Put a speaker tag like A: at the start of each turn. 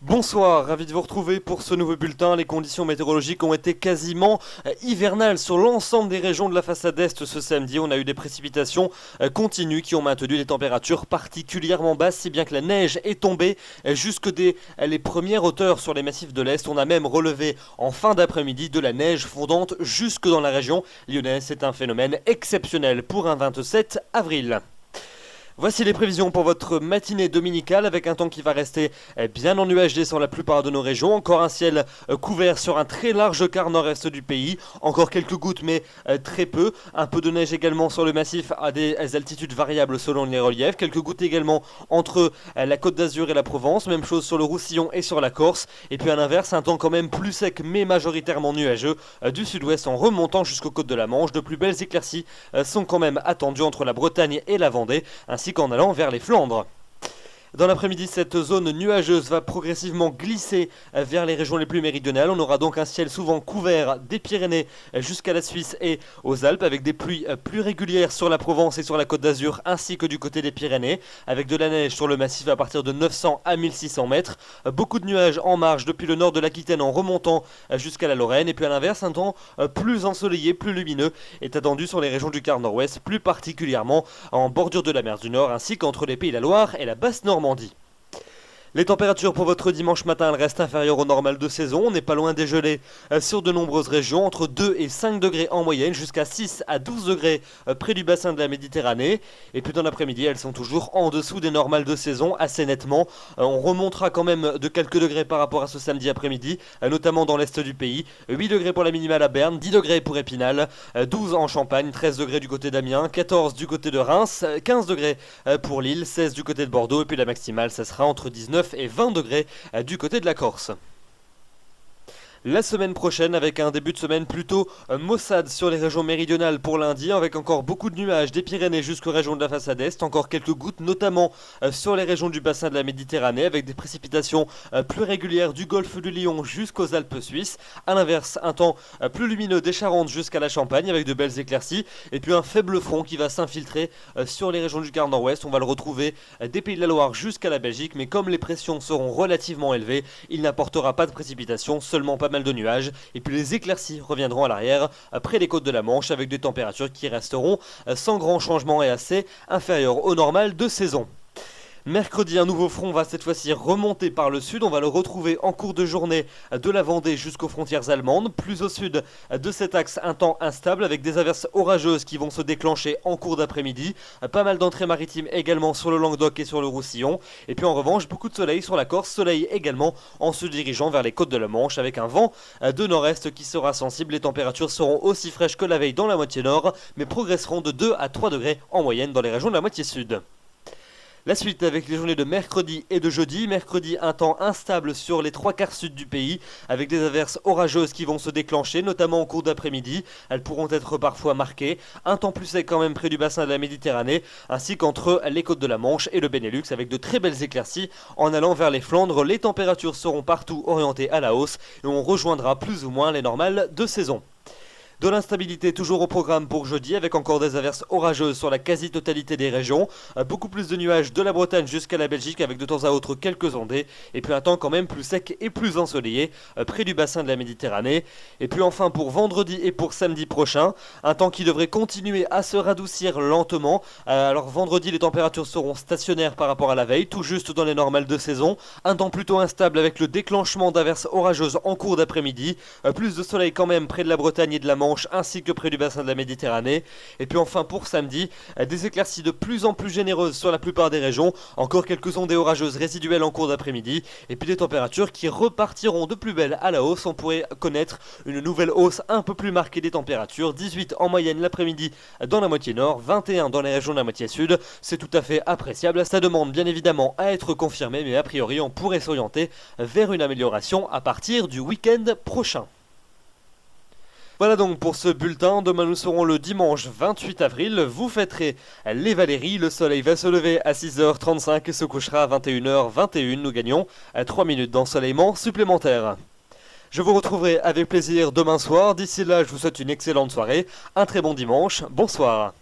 A: Bonsoir, ravi de vous retrouver pour ce nouveau bulletin. Les conditions météorologiques ont été quasiment hivernales sur l'ensemble des régions de la façade est ce samedi. On a eu des précipitations continues qui ont maintenu des températures particulièrement basses, si bien que la neige est tombée jusque dès les premières hauteurs sur les massifs de l'Est. On a même relevé en fin d'après-midi de la neige fondante jusque dans la région lyonnaise. C'est un phénomène exceptionnel pour un 27 avril. Voici les prévisions pour votre matinée dominicale avec un temps qui va rester bien ennuagé sur la plupart de nos régions. Encore un ciel couvert sur un très large quart nord-est du pays. Encore quelques gouttes mais très peu. Un peu de neige également sur le massif à des altitudes variables selon les reliefs. Quelques gouttes également entre la Côte d'Azur et la Provence. Même chose sur le Roussillon et sur la Corse. Et puis à l'inverse, un temps quand même plus sec mais majoritairement nuageux du sud-ouest en remontant jusqu'aux côtes de la Manche. De plus belles éclaircies sont quand même attendues entre la Bretagne et la Vendée, ainsi qu'en allant vers les Flandres. Dans l'après-midi, cette zone nuageuse va progressivement glisser vers les régions les plus méridionales. On aura donc un ciel souvent couvert des Pyrénées jusqu'à la Suisse et aux Alpes, avec des pluies plus régulières sur la Provence et sur la Côte d'Azur, ainsi que du côté des Pyrénées, avec de la neige sur le massif à partir de 900 à 1600 mètres. Beaucoup de nuages en marge depuis le nord de l'Aquitaine en remontant jusqu'à la Lorraine. Et puis à l'inverse, un temps plus ensoleillé, plus lumineux est attendu sur les régions du quart nord-ouest, plus particulièrement en bordure de la mer du Nord, ainsi qu'entre les Pays de la Loire et la Basse-Normandie. Les températures pour votre dimanche matin, elles restent inférieures au normal de saison. On n'est pas loin des gelées sur de nombreuses régions, entre 2 et 5 degrés en moyenne, jusqu'à 6 à 12 degrés près du bassin de la Méditerranée. Et puis dans l'après-midi, elles sont toujours en dessous des normales de saison, assez nettement. On remontera quand même de quelques degrés par rapport à ce samedi après-midi, notamment dans l'est du pays. 8 degrés pour la minimale à Berne, 10 degrés pour Épinal, 12 en Champagne, 13 degrés du côté d'Amiens, 14 du côté de Reims, 15 degrés pour Lille, 16 du côté de Bordeaux. Et puis la maximale, ça sera entre 19 et 20 degrés du côté de la Corse. La semaine prochaine avec un début de semaine plutôt maussade sur les régions méridionales pour lundi, avec encore beaucoup de nuages des Pyrénées jusqu'aux régions de la façade est, encore quelques gouttes notamment sur les régions du bassin de la Méditerranée, avec des précipitations plus régulières du golfe du Lion jusqu'aux Alpes suisses. A l'inverse, un temps plus lumineux des Charentes jusqu'à la Champagne avec de belles éclaircies, et puis un faible front qui va s'infiltrer sur les régions du quart nord-ouest. On va le retrouver des Pays de la Loire jusqu'à la Belgique, mais comme les pressions seront relativement élevées, il n'apportera pas de précipitations, seulement pas mal de nuages, et puis les éclaircies reviendront à l'arrière après les côtes de la Manche, avec des températures qui resteront sans grand changement et assez inférieures au normal de saison. Mercredi, un nouveau front va cette fois-ci remonter par le sud. On va le retrouver en cours de journée de la Vendée jusqu'aux frontières allemandes. Plus au sud de cet axe, un temps instable avec des averses orageuses qui vont se déclencher en cours d'après-midi. Pas mal d'entrées maritimes également sur le Languedoc et sur le Roussillon. Et puis en revanche, beaucoup de soleil sur la Corse. Soleil également en se dirigeant vers les côtes de la Manche avec un vent de nord-est qui sera sensible. Les températures seront aussi fraîches que la veille dans la moitié nord, mais progresseront de 2 à 3 degrés en moyenne dans les régions de la moitié sud. La suite avec les journées de mercredi et de jeudi. Mercredi, un temps instable sur les 3/4 sud du pays, avec des averses orageuses qui vont se déclencher, notamment au cours d'après-midi. Elles pourront être parfois marquées. Un temps plus sec quand même près du bassin de la Méditerranée, ainsi qu'entre les côtes de la Manche et le Benelux, avec de très belles éclaircies. En allant vers les Flandres, les températures seront partout orientées à la hausse et on rejoindra plus ou moins les normales de saison. De l'instabilité toujours au programme pour jeudi, avec encore des averses orageuses sur la quasi-totalité des régions. Beaucoup plus de nuages de la Bretagne jusqu'à la Belgique, avec de temps à autre quelques ondées. Et puis un temps quand même plus sec et plus ensoleillé près du bassin de la Méditerranée. Et puis enfin pour vendredi et pour samedi prochain, un temps qui devrait continuer à se radoucir lentement. Alors vendredi, les températures seront stationnaires par rapport à la veille, tout juste dans les normales de saison. Un temps plutôt instable avec le déclenchement d'averses orageuses en cours d'après-midi. Plus de soleil quand même près de la Bretagne et de la Manche, ainsi que près du bassin de la Méditerranée. Et puis enfin pour samedi, des éclaircies de plus en plus généreuses sur la plupart des régions, encore quelques ondées orageuses résiduelles en cours d'après-midi, et puis des températures qui repartiront de plus belle à la hausse. On pourrait connaître une nouvelle hausse un peu plus marquée des températures, 18 en moyenne l'après-midi dans la moitié nord, 21 dans les régions de la moitié sud. C'est tout à fait appréciable. Ça demande bien évidemment à être confirmé, mais a priori on pourrait s'orienter vers une amélioration à partir du week-end prochain. Voilà donc pour ce bulletin. Demain nous serons le dimanche 28 avril. Vous fêterez les Valéries. Le soleil va se lever à 6h35 et se couchera à 21h21. Nous gagnons 3 minutes d'ensoleillement supplémentaire. Je vous retrouverai avec plaisir demain soir. D'ici là, je vous souhaite une excellente soirée, un très bon dimanche. Bonsoir.